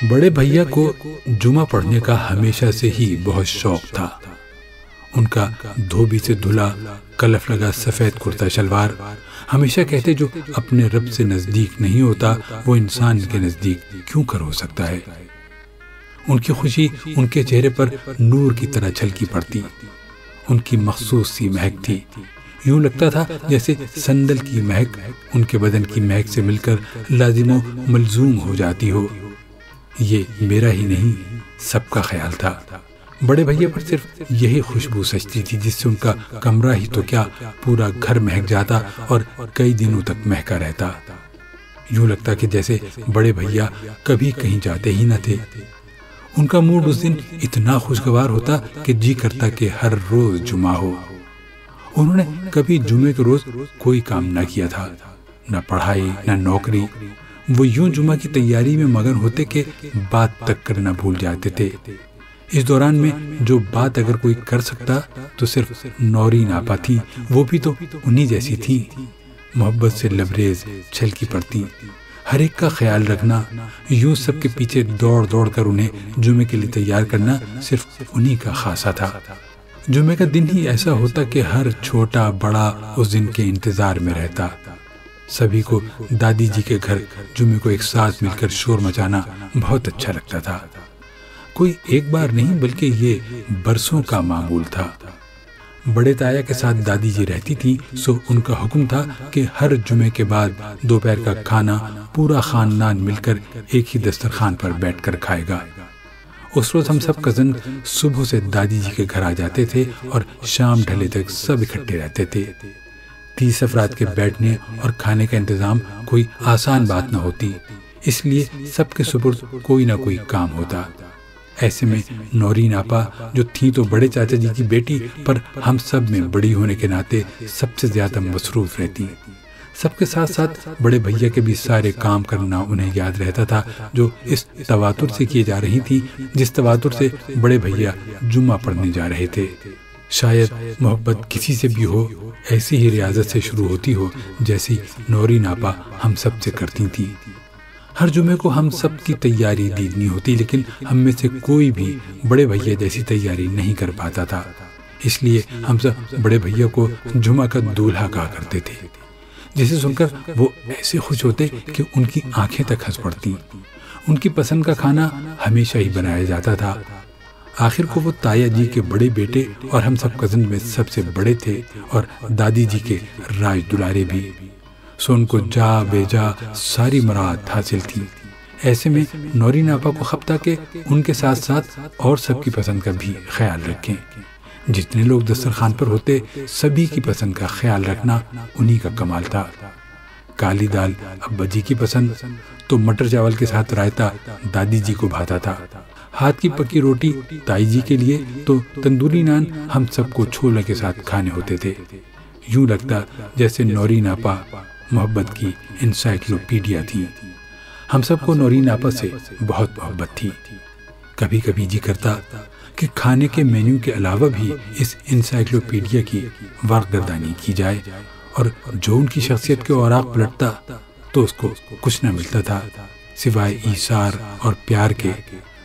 بڑے بھیا کو جمعہ پڑھنے کا ہمیشہ سے ہی بہت شوق تھا۔ ان کا دھوبی سے دھلا کلف لگا سفید کرتا شلوار، ہمیشہ کہتے جو اپنے رب سے نزدیک نہیں ہوتا وہ انسان کے نزدیک کیوں کر ہو سکتا ہے۔ ان کی خوشی ان کے چہرے پر نور کی طرح جھلکی پڑتی۔ ان کی مخصوص سی مہک تھی، یوں لگتا تھا جیسے سندل کی مہک ان کے بدن کی مہک سے مل کر لازم و ملزوم ہو جاتی ہو۔ یہ میرا ہی نہیں، سب کا خیال تھا۔ بڑے بھیا پر صرف یہی خوشبو سجتی تھی جس سے ان کا کمرہ ہی تو کیا پورا گھر مہک جاتا اور کئی دنوں تک مہکا رہتا۔ یوں لگتا کہ جیسے بڑے بھیا کبھی کہیں جاتے ہی نہ تھے۔ ان کا موڈ اس دن اتنا خوشگوار ہوتا کہ جی کرتا کہ ہر روز جمعہ ہو۔ انہوں نے کبھی جمعے کے روز کوئی کام نہ کیا تھا، نہ پڑھائی نہ نوکری۔ وہ یوں جمعہ کی تیاری میں مگن ہوتے کہ بات تک کرنا بھول جاتے تھے۔ اس دوران میں جو بات اگر کوئی کر سکتا تو صرف نورین آپا تھی، وہ بھی تو انہی جیسی تھی، محبت سے لبریز چھلکی پڑتی، ہر ایک کا خیال رکھنا، یوں سب کے پیچھے دوڑ دوڑ کر انہیں جمعے کے لیے تیار کرنا صرف انہی کا خاصہ تھا۔ جمعے کا دن ہی ایسا ہوتا کہ ہر چھوٹا بڑا اس دن کے انتظار میں رہتا۔ سبھی کو دادی جی کے گھر جمعے کو ایک ساتھ مل کر شور مچانا بہت اچھا لگتا تھا۔ کوئی ایک بار نہیں بلکہ یہ برسوں کا معمول تھا۔ بڑے تایا کے ساتھ دادی جی رہتی تھی، سو ان کا حکم تھا کہ ہر جمعے کے بعد دوپہر کا کھانا پورا خاندان مل کر ایک ہی دسترخوان پر بیٹھ کر کھائے گا۔ اس روز ہم سب کزن صبح سے دادی جی کے گھر آ جاتے تھے اور شام ڈھلے تک سب اکٹھے رہتے تھے۔ 30 افراد کے بیٹھنے اور کھانے کا انتظام کوئی آسان بات نہ ہوتی، اس لیے سب کے سپرد کوئی نہ کوئی کام ہوتا۔ ایسے میں نورین آپا جو تھیں تو بڑے چاچا جی کی بیٹی، پر ہم سب میں بڑی ہونے کے ناطے سب سے زیادہ مصروف رہتی۔ سب کے ساتھ ساتھ بڑے بھیا کے بھی سارے کام کرنا انہیں یاد رہتا تھا، جو اس تواتر سے کیے جا رہی تھی جس تواتر سے بڑے بھیا جمعہ پڑھنے جا رہے تھے۔ شاید محبت کسی سے بھی ہو ایسی ہی ریاضت سے شروع ہوتی ہو جیسی نورین آپا ہم سب سے کرتی تھی۔ ہر جمعے کو ہم سب کی تیاری دیدنی ہوتی، لیکن ہم میں سے کوئی بھی بڑے بھیا جیسی تیاری نہیں کر پاتا تھا، اس لیے ہم سب بڑے بھیا کو جمعہ کا دولہا کہا کرتے تھے، جسے سن کر وہ ایسے خوش ہوتے کہ ان کی آنکھیں تک ہنس پڑتی۔ ان کی پسند کا کھانا ہمیشہ ہی بنایا جاتا تھا۔ آخر کو وہ تایا جی کے بڑے بیٹے اور ہم سب کزن میں سب سے بڑے تھے اور دادی جی کے راج دلارے بھی، سو ان کو جا بے جا ساری مراد حاصل تھی۔ ایسے میں نورین آپا کو خب تھا کہ ان کے ساتھ ساتھ اور سب کی پسند کا بھی خیال رکھیں۔ جتنے لوگ دسترخوان پر ہوتے سبھی کی پسند کا خیال رکھنا انہی کا کمال تھا۔ کالی دال ابا جی کی پسند تو مٹر چاول کے ساتھ رائتا دادی جی کو بھاتا تھا، ہاتھ کی پکی روٹی تائی جی کے لیے تو تندوری نان ہم سب کو چھولے کے ساتھ کھانے ہوتے تھے۔ یوں لگتا جیسے نورین آپا محبت کی انسائکلوپیڈیا تھی۔ ہم سب کو نورین آپا سے بہت محبت تھی۔ کبھی کبھی جی کرتا کہ کھانے کے مینیو کے علاوہ بھی اس انسائکلوپیڈیا کی ورقگردانی کی جائے، اور جو ان کی شخصیت کے اوراق پلٹتا تو اس کو کچھ نہ ملتا تھا سوائے ایثار اور پیار کے،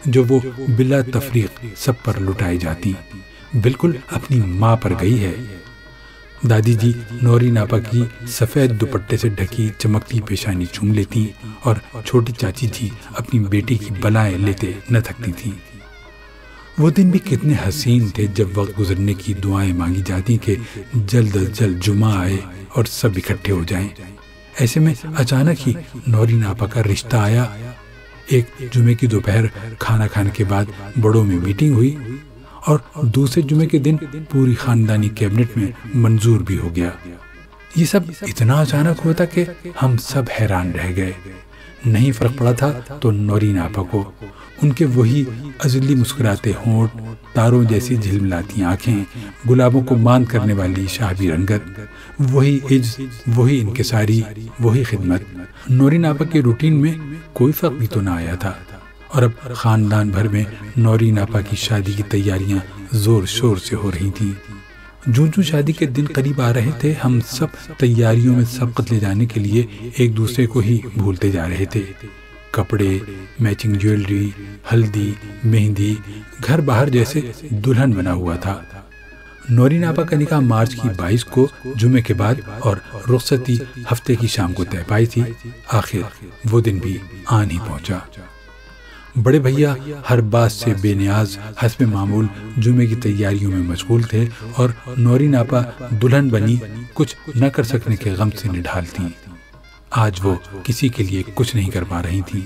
جو وہ بلا تفریق سب پر لٹائی جاتی، بالکل اپنی ماں پر گئی ہے۔ دادی جی نورین آپا کی سفید دوپٹے سے ڈھکی چمکتی پیشانی چوم لیتی اور چھوٹی چاچی جی اپنی بیٹی کی بلائیں لیتے نہ تھکتی تھی۔ وہ دن بھی کتنے حسین تھے جب وقت گزرنے کی دعائیں مانگی جاتی کہ جلد از جلد جمعہ آئے اور سب اکٹھے ہو جائیں۔ ایسے میں اچانک ہی نورین آپا کا رشتہ آیا۔ ایک جمعے کی دوپہر کھانا کھانے کے بعد بڑوں میں میٹنگ ہوئی اور دوسرے جمعے کے دن پوری خاندانی کیبنٹ میں منظور بھی ہو گیا۔ یہ سب اتنا اچانک ہوا تھا کہ ہم سب حیران رہ گئے۔ نہیں فرق پڑا تھا تو نورین آپا کو ان کے وہی ازلی مسکراتے ہونٹ، تاروں جیسی جھلملاتی آنکھیں، گلابوں کو ماند کرنے والی شاہبی رنگت، وہی عجز، وہی انکساری، وہی خدمت۔ نورین آپا کے روٹین میں کوئی فرق بھی تو نہ آیا تھا، اور اب خاندان بھر میں نورین آپا کی شادی کی تیاریاں زور شور سے ہو رہی تھیں۔ جوں جوں شادی کے دن قریب آ رہے تھے ہم سب تیاریوں میں سبقت لے جانے کے لیے ایک دوسرے کو ہی بھولتے جا رہے تھے۔ کپڑے، میچنگ جیولری، ہلدی، مہندی، گھر باہر جیسے دلہن بنا ہوا تھا۔ نورین آپا کا نکاح مارچ کی 22 کو جمعے کے بعد اور رخصتی ہفتے کی شام کو طے پائی تھی۔ آخر وہ دن بھی آن ہی پہنچا۔ بڑے بھیا ہر بات سے بے نیاز حسب معمول جمعے کی تیاریوں میں مشغول تھے اور نورین آپا دلہن بنی کچھ نہ کر سکنے کے غم سے نڈھال تھیں۔ آج وہ کسی کے لیے کچھ نہیں کر پا رہی تھیں۔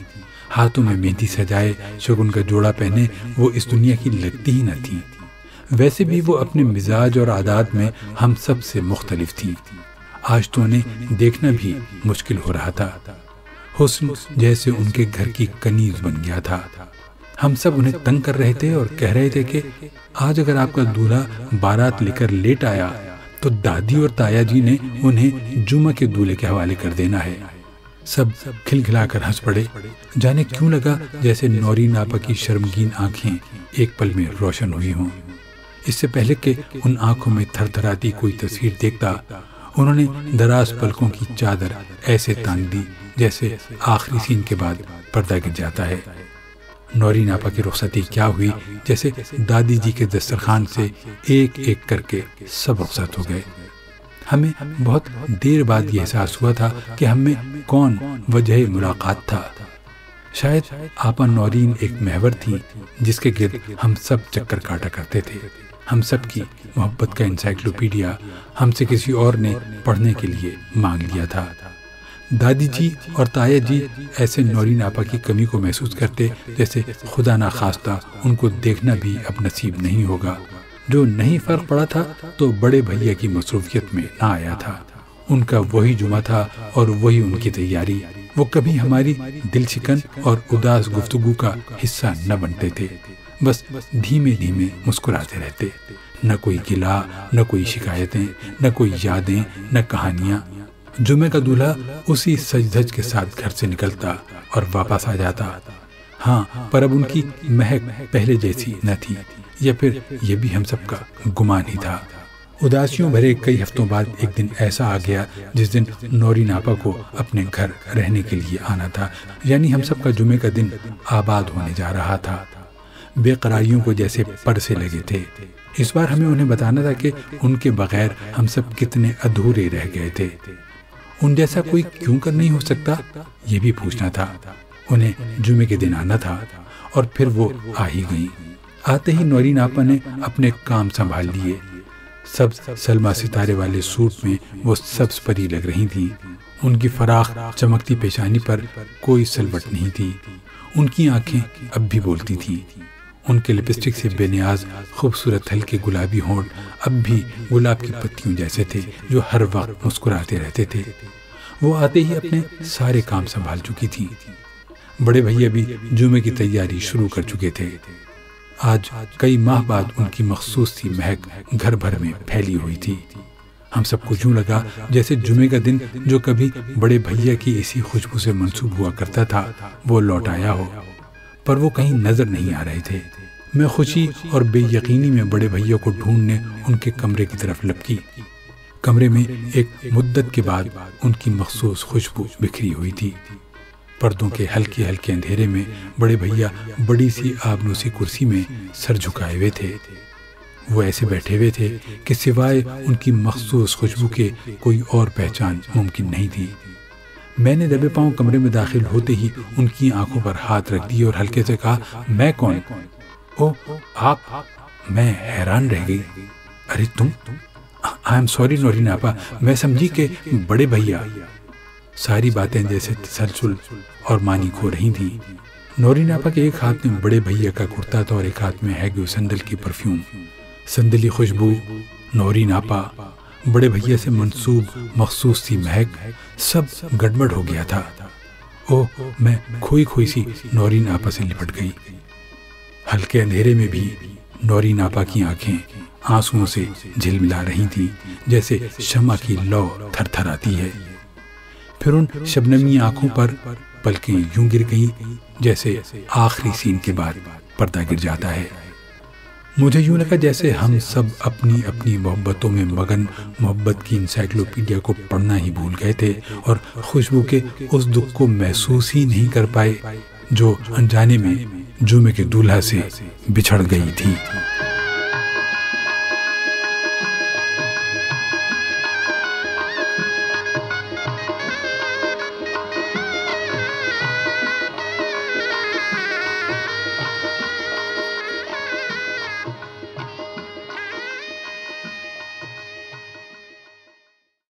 ہاتھوں میں مہندی سجائے، شگن کا جوڑا پہنے وہ اس دنیا کی لگتی ہی نہ تھیں۔ ویسے بھی وہ اپنے مزاج اور عادات میں ہم سب سے مختلف تھیں۔ آج تو انہیں دیکھنا بھی مشکل ہو رہا تھا۔ حسن جیسے ان کے گھر کی کنیز بن گیا تھا۔ ہم سب انہیں تنگ کر رہے تھے اور کہہ رہے تھے کہ آج اگر آپ کا دولہا بارات لے کر لیٹ آیا تو دادی اور تایا جی نے انہیں جمعہ کے دولہے کے حوالے کر دینا ہے۔ سب کھلکھلا کر ہنس پڑے۔ جانے کیوں لگا جیسے نورین آپا کی شرمگین آنکھیں ایک پل میں روشن ہوئی ہوں۔ اس سے پہلے کہ ان آنکھوں میں تھر تھراتی کوئی تصویر دیکھتا، انہوں نے دراز پلکوں کی چادر ایسے تان دی جیسے آخری سین کے بعد پردہ گر جاتا ہے۔ نورین آپا کی رخصتی کیا ہوئی، جیسے دادی جی کے دسترخوان سے ایک ایک کر کے سب رخصت ہو گئے۔ ہمیں بہت دیر بعد یہ احساس ہوا تھا کہ ہم میں کون وجہ ملاقات تھا۔ شاید آپا نورین ایک محور تھی جس کے گرد ہم سب چکر کاٹا کرتے تھے۔ ہم سب کی محبت کا انسائکلوپیڈیا ہم سے کسی اور نے پڑھنے کے لیے مانگ لیا تھا۔ دادی جی اور تایا جی ایسے نورین آپا کی کمی کو محسوس کرتے جیسے خدا نخواستہ ان کو دیکھنا بھی اب نصیب نہیں ہوگا۔ جو نہیں فرق پڑا تھا تو بڑے بھیا کی مصروفیت میں نہ آیا تھا۔ ان کا وہی جمعہ تھا اور وہی ان کی تیاری۔ وہ کبھی ہماری دل شکن اور اداس گفتگو کا حصہ نہ بنتے تھے، بس دھیمے دھیمے مسکراتے رہتے۔ نہ کوئی گلا، نہ کوئی شکایتیں، نہ کوئی یادیں، نہ کہانیاں۔ جمعے کا دولہا اسی سج دھج کے ساتھ گھر سے نکلتا اور واپس آ جاتا۔ ہاں، پر اب ان کی مہک پہلے جیسی نہ تھی، یا پھر یہ بھی ہم سب کا گمان ہی تھا۔ اداسیوں بھرے کئی ہفتوں بعد ایک دن ایسا آ گیا جس دن نورین آپا کو اپنے گھر رہنے کے لیے آنا تھا، یعنی ہم سب کا جمعے کا دن آباد ہونے جا رہا تھا۔ بے قراریوں کو جیسے پر سے لگے تھے۔ اس بار ہمیں انہیں بتانا تھا کہ ان کے بغیر ہم سب کتنے ادھورے رہ گئے تھے۔ ان جیسا کوئی کیوں کر نہیں ہو سکتا، یہ بھی پوچھنا تھا۔ انہیں جمعے کے دن آنا تھا اور پھر وہ آ ہی گئیں۔ آتے ہی نورین آپا نے اپنے کام سنبھال لیے۔ سبز سلما ستارے والے سوٹ میں وہ سبز پری لگ رہی تھیں۔ ان کی فراخ چمکتی پیشانی پر کوئی سلوٹ نہیں تھی۔ ان کی آنکھیں اب بھی بولتی تھیں۔ ان کے لپسٹک سے بے نیاز خوبصورت ہلکے گلابی ہونٹ اب بھی گلاب کی پتیوں جیسے تھے جو ہر وقت مسکراتے رہتے تھے۔ وہ آتے ہی اپنے سارے کام سنبھال چکی تھیں۔ بڑے بھیا بھی جمعے کی تیاری شروع کر چکے تھے۔ آج کئی ماہ بعد ان کی مخصوص سی مہک گھر بھر میں پھیلی ہوئی تھی۔ ہم سب کو یوں لگا جیسے جمعے کا دن جو کبھی بڑے بھیا کی اسی خوشبو سے منسوب ہوا کرتا تھا وہ لوٹ آیا ہو، پر وہ کہیں نظر نہیں آ رہے تھے۔ میں خوشی اور بے یقینی میں بڑے بھیا کو ڈھونڈنے ان کے کمرے کی طرف لپکی۔ کمرے میں ایک مدت کے بعد ان کی مخصوص خوشبو بکھری ہوئی تھی۔ پردوں کے ہلکے ہلکے اندھیرے میں بڑے بھیا بڑی سی آبنوسی کرسی میں سر جھکائے ہوئے تھے۔ وہ ایسے بیٹھے ہوئے تھے کہ سوائے ان کی مخصوص خوشبو کے کوئی اور پہچان ممکن نہیں تھی۔ میں نے دبے پاؤں کمرے میں داخل ہوتے ہی ان کی آنکھوں پر ہاتھ رکھ دیے اور ہلکے سے کہا، میں کون؟ او آپ؟ میں حیران رہ گئی۔ ارے تم؟ آئی ایم سوری نورین آپا، میں سمجھی کہ بڑے بھیا۔ ساری باتیں جیسے تسلسل اور معنی کھو رہی تھیں۔ نورین آپا کے ایک ہاتھ میں بڑے بھیا کا کرتا تھا اور ایک ہاتھ میں ہیگو سندل کی پرفیوم۔ سندلی خوشبو، نورین آپا، بڑے بھیا سے منسوب مخصوص سی مہک، سب گڑبڑ ہو گیا تھا۔ اوہ، میں کھوئی کھوئی سی نورین آپا سے لپٹ گئی۔ ہلکے اندھیرے میں بھی نورین آپا کی آنکھیں آنسوؤں سے جھلملا رہی تھیں، جیسے شمع کی لو تھر تھر آتی ہے۔ پھر ان شبنمی آنکھوں پر پلکیں یوں گر گئیں جیسے آخری سین کے بعد پردہ گر جاتا ہے۔ مجھے یوں لگا جیسے ہم سب اپنی اپنی محبتوں میں مگن محبت کی انسائکلوپیڈیا کو پڑھنا ہی بھول گئے تھے اور خوشبو کے اس دکھ کو محسوس ہی نہیں کر پائے جو انجانے میں جمعے کے دولہا سے بچھڑ گئی تھی۔